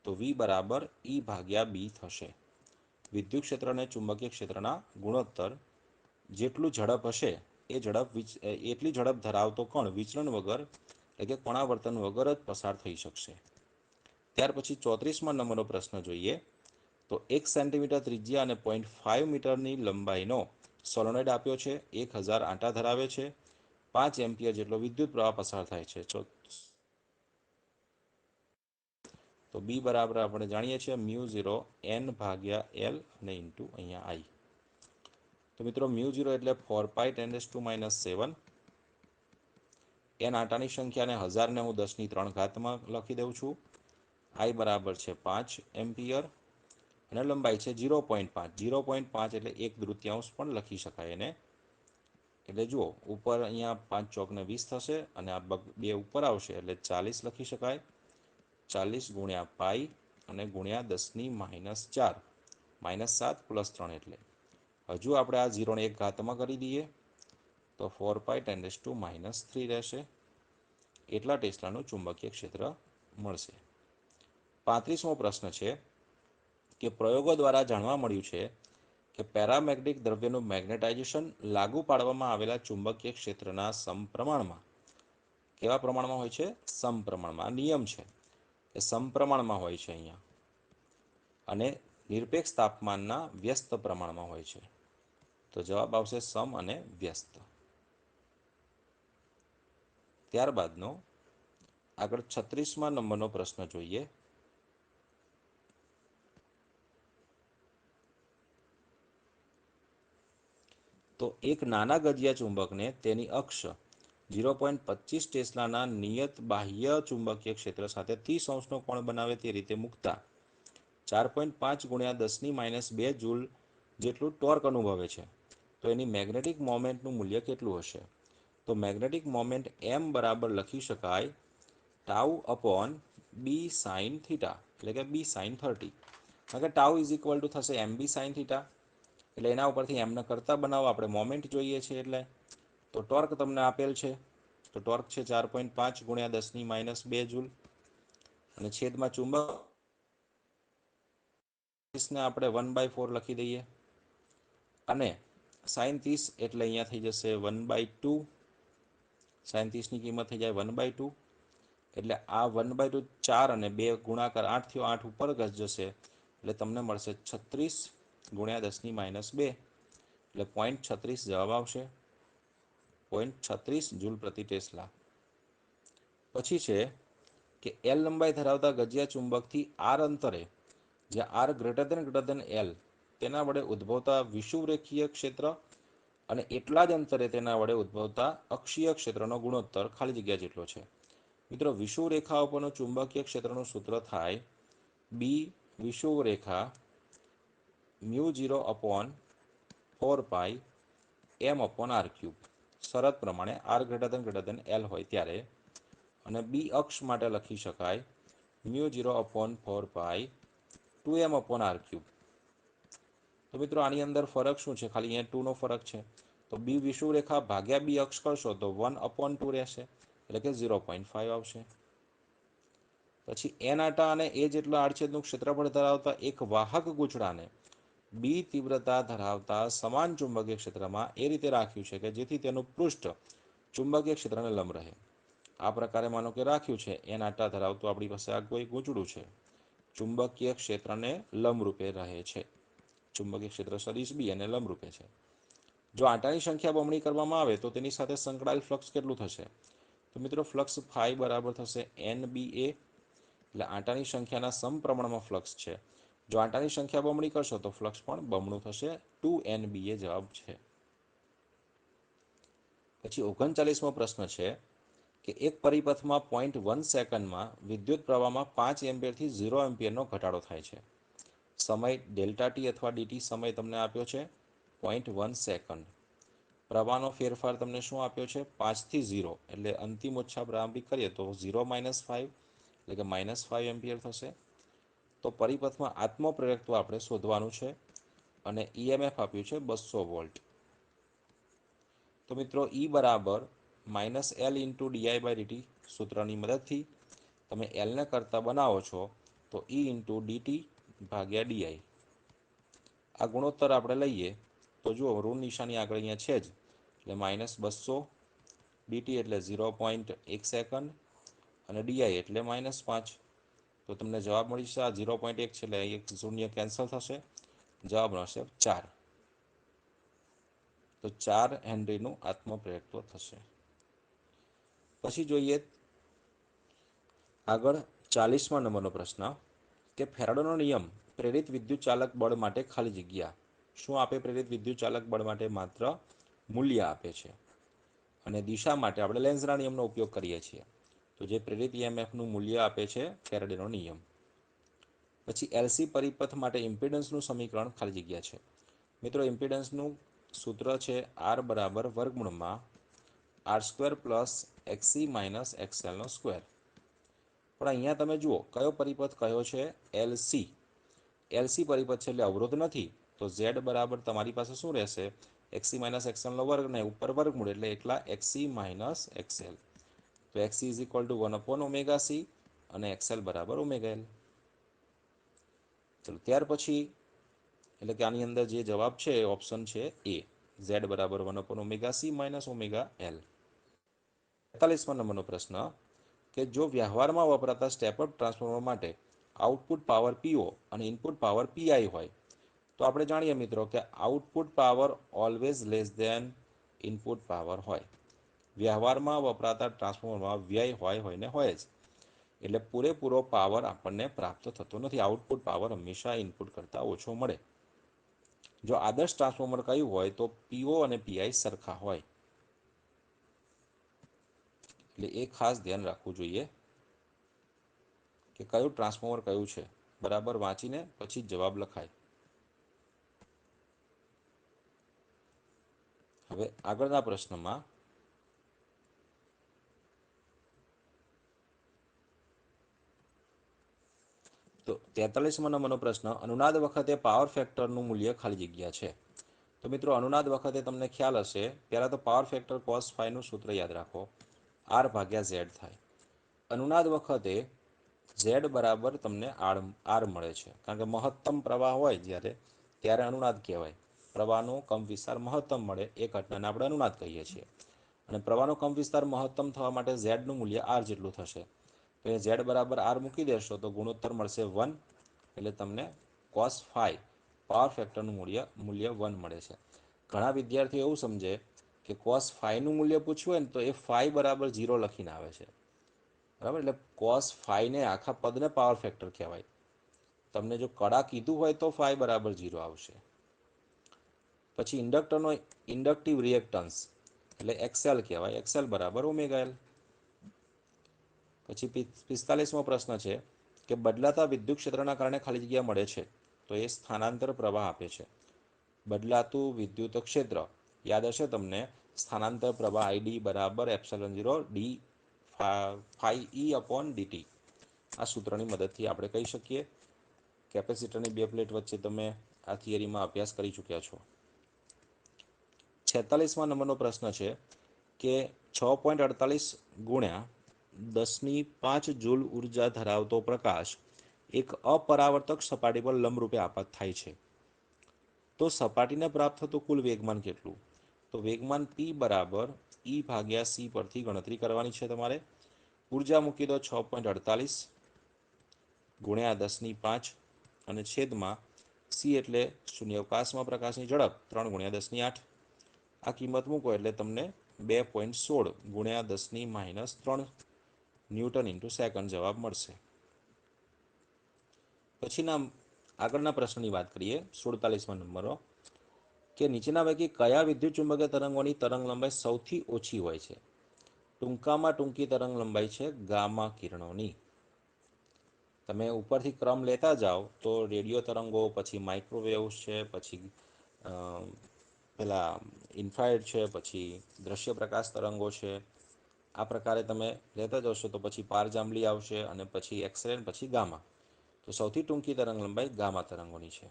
તો V બરાબર E ભાગ્યા B થશે. વિદ્યુત ક્ષેત્ર અને ચુંબકીય ક્ષેત્રના ગુણોત્તર જેટલું ઝડપ હશે એ એટલી ઝડપ ધરાવતો કણ વિચલન વગર એટલે કે કોણાવર્તન વગર જ પસાર થઈ શકશે. ત્યાર પછી 34મા નંબરનો પ્રશ્ન જોઈએ. તો 1 સેન્ટીમીટર ત્રિજ્યા અને 0.5 મીટરની લંબાઈનો સોલેનોઇડ આપ્યો છે, 1000 આંટા ધરાવે છે, 5 એમ્પિયર જેટલો વિદ્યુત પ્રવાહ પસાર થાય છે. તો બી બરાબર આપણે જાણીએ છીએ μ0 n ભાગ્યા l અને ઇન્ટુ અહીંયા આઈ. તો મિત્રો μ0 એટલે 4π10⁻⁷. n આંટાની સંખ્યાને 1000ને હું 10⁻³ ઘાતમાં લખી દઉં છું. આઈ બરાબર છે 5 એમ્પિયર અને લંબાઈ છે 0.5. 0.5 એટલે 1/3 પણ લખી શકાય એને. એટલે જુઓ ઉપર અહીંયા 5 ચોકને 20 થશે અને આ બે ઉપર આવશે એટલે 40 લખી શકાય. 40 ગુણ્યા પાઈ અને ગુણ્યા 10⁻⁴ -7 + 3 એટલે હજુ આપણે આ 0ને 1 ઘાતમાં કરી દઈએ તો 4π10⁻³ રહેશે. એટલા ટેસ્લાનું ચુંબકીય ક્ષેત્ર મળશે. 35મો પ્રશ્ન છે કે પ્રયોગો દ્વારા જાણવા મળ્યું છે કે પેરામેગ્નેટિક દ્રવ્યનું મેગ્નેટાઇઝેશન લાગુ પાડવામાં આવેલા ચુંબકીય ક્ષેત્રના સમપ્રમાણમાં કેવા પ્રમાણમાં હોય છે? સમપ્રમાણમાં. આ નિયમ છે એ સમપ્રમાણમાં હોય છે અહીંયા અને નિરપેક્ષ તાપમાનના વ્યસ્ત પ્રમાણમાં હોય છે. તો જવાબ આવશે સમ અને વ્યસ્ત. ત્યારબાદનો આગળ 36મા નંબરનો પ્રશ્ન જોઈએ. તો એક નાના ગજિયા ચુંબકને તેની અક્ષ 0.25 ટેસ્લાના નિયત બાહ્ય ચુંબકીય ક્ષેત્ર સાથે 30° કોણ બનાવે તે રીતે મૂકતા 4.5 ગુણ્યા 10⁻² જૂલ જેટલું ટોર્ક અનુભવે છે. તો એની મેગ્નેટિક મોમેન્ટનું મૂલ્ય કેટલું હશે? તો મેગ્નેટિક મોમેન્ટ m બરાબર લખી શકાય ટાઉ અપોન બી સાઇન થીટા એટલે કે બી સાઇન 30. કારણ કે ટાઉ ઇઝ ઇક્વલ ટુ થશે mb સાઇન થીટા. એટલે એના ઉપરથી એમને કરતા બનાવો, આપણે મોમેન્ટ જોઈએ છે એટલે. તો ટોર્ક તમને આપેલ છે તો ટોર્ક છે 4.5 ગુણ્યા 10⁻² જૂલ અને છેદમાં ચુંબક ને આપણે 1/4 લખી દઈએ અને સાઇન 30 એટલે અહીંયા થઈ જશે 1/2. સાઇન 30ની કિંમત થઈ જાય 1/2 એટલે આ 1/2 4 અને 2 ગુણાકાર 8 થયો, 8 ઉપર જશે એટલે તમને મળશે 36 ગુણ્યા 10⁻². એટલે 0.36 જવાબ આવશે. 0.36 જૂલ પ્રતિ ટેસ્લા. પછી છે કે એલ લંબાઈ ધરાવતા ગજિયા ચુંબકથી આર અંતરે જ્યાં આર > એલ તેના વડે ઉદ્ભવતા વિષુવરેખીય ક્ષેત્ર અને એટલા જ અંતરે તેના વડે ઉદ્ભવતા અક્ષીય ક્ષેત્રનો ગુણોત્તર ખાલી જગ્યા જેટલો છે. મિત્રો વિષુવ રેખા ઉપરનું ચુંબકીય ક્ષેત્રનું સૂત્ર થાય બી વિષુવ રેખા μ0/4π m/r³. શરત પ્રમાણે r>l હોય ત્યારે, અને બી અક્ષ માટે લખી શકાય μ0/4π 2m/r³. તો મિત્રો આની અંદર ફરક શું છે? ખાલી અહીંયા 2 નો ફરક છે. તો બી વિષુવ રેખા ભાગ્યા બી અક્ષ કરશો તો 1/2 રહેશે, એટલે કે 0.5 આવશે. પછી એન આટા અને એ જેટલા આડછેદનું ક્ષેત્રફળ ધરાવતા એક વાહક ગૂંચળાને બી તીવ્રતા ધરાવતા સમાન ચુંબકીય ક્ષેત્રમાં એ રીતે રાખ્યું છે કે જેથી તેનું પૃષ્ઠ ચુંબકીય ક્ષેત્રને લંબ રહે. આ પ્રકારે માનો કે રાખ્યું છે એન આટા ધરાવતું આપણી પાસે આ કોઈ ગૂંચળું છે, ચુંબકીય ક્ષેત્રને લંબરૂપે રહે છે. ચુંબકીય ક્ષેત્ર સદિશ બી અને લંબરૂપે છે. જો આંટાની સંખ્યા બમણી કરવામાં આવે તો તેની સાથે સંકળાયેલ ફ્લક્સ કેટલું થશે? તો મિત્રો ફ્લક્સ ફાઈ બરાબર થશે NBA, એટલે આંટાની સંખ્યાના સમપ્રમાણમાં ફ્લક્સ છે. જો આંટાની સંખ્યા બમણી કરશો તો ફ્લક્સ પણ બમણું થશે. 2NBA જવાબ છે. પછી 39મો પ્રશ્ન છે કે એક પરિપથમાં 0.1 સેકન્ડમાં વિદ્યુત પ્રવાહમાં 5 એમ્પિયરથી 0 એમ્પિયરનો ઘટાડો થાય છે. સમય ડેલ્ટા ટી અથવા ડીટી સમય તમને આપ્યો છે 0.1 સેકન્ડ. પ્રવાહનો ફેરફાર તમને શું આપ્યો છે? 5 થી 0, એટલે અંતિમ ઓછા પ્રારંભિક કરીએ તો 0-5, એટલે કે -5 એમ્પિયર થશે. તો પરિપથમાં આત્મપ્રેરકત્વ આપણે શોધવાનું છે, અને EMF આપ્યું છે 200 વોલ્ટ. તો મિત્રો E બરાબર -L × di/dt સૂત્રની મદદથી તમે Lને કરતા બનાવો છો તો E × dt/di. આ ગુણોત્તર આપણે લઈએ તો જુઓ ઋણ નિશાની આગળ અહીંયા છે જ, એટલે -200, dt એટલે 0.1 સેકન્ડ અને di એટલે -5. તો તમને જવાબ મળી જશે. આ 0.1 છે એટલે એક શૂન્ય કેન્સલ થશે, જવાબ મળશે 4. તો 4 હેનરીનું આત્મપ્રેરકત્વ થશે. પછી જોઈએ આગળ 40મા નંબરનો પ્રશ્ન કે ફેરાડેનો નિયમ પ્રેરિત વિદ્યુત ચાલક બળ માટે ખાલી જગ્યા શું આપે? પ્રેરિત વિદ્યુત ચાલક બળ માટે માત્ર મૂલ્ય આપે છે, અને દિશા માટે આપણે લેન્ઝના નિયમનો ઉપયોગ કરીએ છીએ. તો જે પ્રેરિત EMFનું મૂલ્ય આપે છે ફેરાડેનો નિયમ. પછી LC પરિપથ માટે ઇમ્પિડન્સનું સમીકરણ ખાલી જગ્યા છે. મિત્રો ઇમ્પિડન્સનું સૂત્ર છે R બરાબર વર્ગમૂળમાં R² + XC - XL². પણ અહીંયા તમે જુઓ કયો પરિપથ કયો છે? LC. LC પરિપથ છે એટલે અવરોધ નથી, તો Z બરાબર તમારી પાસે શું રહેશે? XC - XL² ને ઉપર વર્ગમૂળ એટલે એકલા XC - XL. તો XC = 1/ωc અને XL બરાબર ωL. ચલો ત્યાર પછી એટલે કે આની અંદર જે જવાબ છે ઓપ્શન છે એ, Z બરાબર 1/ωc - ωL. 43મા નંબરનો પ્રશ્ન કે જો વ્યવહારમાં વપરાતા સ્ટેપ અપ ટ્રાન્સફોર્મર માટે આઉટપુટ પાવર PO અને ઇનપુટ પાવર PI હોય તો આપણે જાણીએ મિત્રો કે output power always less than input power હોય. વ્યવહારમાં વપરાતા ટ્રાન્સફોર્મરમાં વ્યય હોય ને હોય જ, એટલે પૂરેપૂરો પાવર આપણને પ્રાપ્ત થતો નથી. આઉટપુટ પાવર હંમેશા ઇનપુટ કરતાં ઓછો મળે. જો આદર્શ ટ્રાન્સફોર્મર કયું હોય તો PO અને PI સરખા હોય. એટલે એ ખાસ ધ્યાન રાખવું જોઈએ કે કયું ટ્રાન્સફોર્મર કયું છે, બરાબર વાંચીને પછી જવાબ લખાય. હવે આગળના પ્રશ્નમાં તો 43મા નંબરનો પ્રશ્ન અનુનાદ વખતે પાવર ફેક્ટરનું મૂલ્ય ખાલી જગ્યા છે. તો મિત્રો અનુનાદ વખતે તમને ખ્યાલ હશે, પહેલાં તો પાવર ફેક્ટર cos ∅ નું સૂત્ર યાદ રાખો, R/Z થાય. અનુનાદ વખતે Z બરાબર તમને R મળે છે, કારણ કે મહત્તમ પ્રવાહ હોય ત્યારે અનુનાદ કહેવાય. પ્રવાહનો કંપવિસ્તાર મહત્તમ મળે એ ઘટનાને આપણે અનુનાદ કહીએ છીએ. અને પ્રવાહનો કંપવિસ્તાર મહત્તમ થવા માટે ઝેડનું મૂલ્ય R જેટલું થશે. તો એ Z બરાબર R મૂકી દેશો તો ગુણોત્તર મળશે 1, એટલે તમને cos ∅ પાવર ફેક્ટરનું મૂલ્ય 1 મળે છે. ઘણા વિદ્યાર્થીઓ એવું સમજે કે cos ∅ નું મૂલ્ય પૂછ્યું હોય ને તો એ ∅ બરાબર 0 લખીને આવે છે, બરાબર. એટલે cos ∅ ને આખા પદને પાવર ફેક્ટર કહેવાય. તમને જો કડા કીધું હોય તો ∅ બરાબર 0 આવશે. પછી ઇન્ડક્ટરનો ઇન્ડક્ટિવ રિએક્ટન્સ એટલે XL કહેવાય, XL બરાબર ωL. પછી 45મો પ્રશ્ન છે કે બદલાતા વિદ્યુત ક્ષેત્રના કારણે ખાલી જગ્યા મળે છે, તો એ સ્થાનાંતર પ્રવાહ આપે છે. બદલાતું વિદ્યુત ક્ષેત્ર યાદ હશે તમને, સ્થાનાંતર પ્રવાહ આઈડી બરાબર એપ્સિલોન 0 ડી ફાઈ ઈ અપોન ડીટી. આ સૂત્રની મદદથી આપણે કહી શકીએ. કેપેસિટરની બે પ્લેટ વચ્ચે તમે આ થિયરીમાં અભ્યાસ કરી ચૂક્યા છો. 46મા નંબરનો પ્રશ્ન છે કે 6.48 ગુણ્યા 10⁵ જૂલ ઉર્જા ધરાવતો પ્રકાશ એક અપરાવર્તક સપાટી પર લંબરૂપે આપાત થાય છે, તો સપાટીને પ્રાપ્ત થતું કુલ વેગમાન કેટલું? તો વેગમાન p બરાબર E ભાગ્યા c પરથી ગણતરી કરવાની છે તમારે. ઉર્જા મૂકી દો 6.48 ગુણ્યા 10⁵ અને છેદમાં c એટલે શૂન્યાવકાશમાં પ્રકાશની ઝડપ 3 ગુણ્યા 10⁸. આ કિંમત મૂકો એટલે તમને 2.16 ગુણ્યા 10⁻³ ન્યૂટન ઇન્ટુ સેકન્ડ જવાબ મળશે. પછીના આગળના પ્રશ્નની વાત કરીએ, 47મા નંબરનો, કે નીચેના પૈકી કયા વિદ્યુત ચુંબકીય તરંગોની તરંગ લંબાઈ સૌથી ઓછી હોય છે? ટૂંકામાં ટૂંકી તરંગ લંબાઈ છે ગામા કિરણોની. તમે ઉપરથી ક્રમ લેતા જાઓ તો રેડિયો તરંગો, પછી માઇક્રોવેવ્સ છે, પછી પેલા ઇન્ફ્રારેડ છે, પછી દ્રશ્ય પ્રકાશ તરંગો છે. આ પ્રકારે તમે લેતા જશો તો પછી પારજાંબલી આવશે અને પછી એક્સરે, પછી ગામા. તો સૌથી ટૂંકી તરંગ લંબાઈ ગામા તરંગોની છે.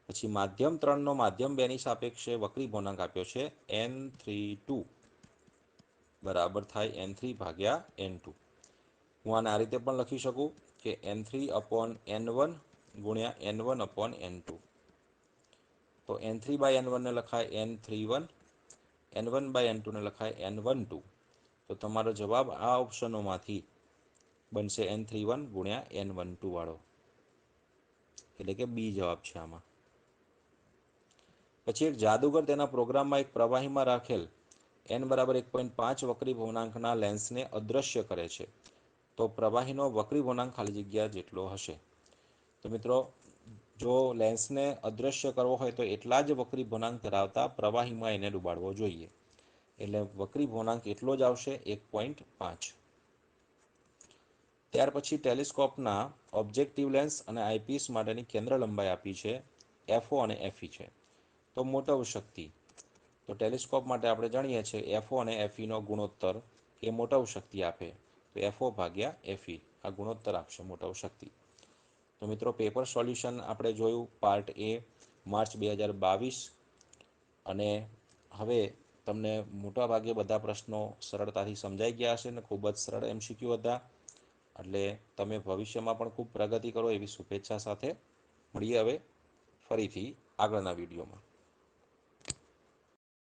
પછી માધ્યમ 3નો માધ્યમ 2ની સાપેક્ષે વક્રી ભૂર્ણાંક આપ્યો છે n32 બરાબર થાય n3 ભાગ્યા n2. હું આને આ રીતે પણ લખી શકું કે n3/n1 ગુણ્યા n1/n2. તો n3/n1 ને લખાય n31, n1/n2 ને લખાય n12. તો તમારો જવાબ આ ઓપ્શનોમાંથી બનશે n31 ગુણ્યા n12 વાળો, એટલે કે બી જવાબ છે આમાં. પછી એક જાદુગર તેના પ્રોગ્રામમાં એક પ્રવાહીમાં રાખેલ n બરાબર 1.5 વક્રી ભૂર્ણાંકના લેન્સને અદૃશ્ય કરે છે, તો પ્રવાહીનો વક્રી ભૂર્ણાંક ખાલી જગ્યા જેટલો હશે. તો મિત્રો, જો લેન્સને અદૃશ્ય કરવો હોય તો એટલા જ વક્રી ભૂર્ણાંક ધરાવતા પ્રવાહીમાં એને ડૂબાડવો જોઈએ, એટલે વક્રી ભૂર્ણાંક એટલો જ આવશે 1.5. ત્યાર પછી ટેલિસ્કોપના ઓબ્જેક્ટિવ લેન્સ અને આઈપીસ માટેની કેન્દ્ર લંબાઈ આપી છે FO અને FE છે. તો મોટવ શક્તિ, તો ટેલિસ્કોપ માટે આપણે જાણીએ છીએ FO અને FEનો ગુણોત્તર એ મોટવ શક્તિ આપે, તો FO ભાગ્યા FE આ ગુણોત્તર આપશે મોટવ શક્તિ. તો મિત્રો, પેપર સોલ્યુશન આપણે જોયું પાર્ટ A માર્ચ 2022, અને હવે તમને મોટાભાગે બધા પ્રશ્નો સરળતાથી સમજાઈ ગયા હશે ને ખૂબ જ સરળ MCQ હતા. એટલે તમે ભવિષ્યમાં પણ ખૂબ પ્રગતિ કરો એવી શુભેચ્છા સાથે મળીએ હવે ફરીથી આગળના વિડીયોમાં.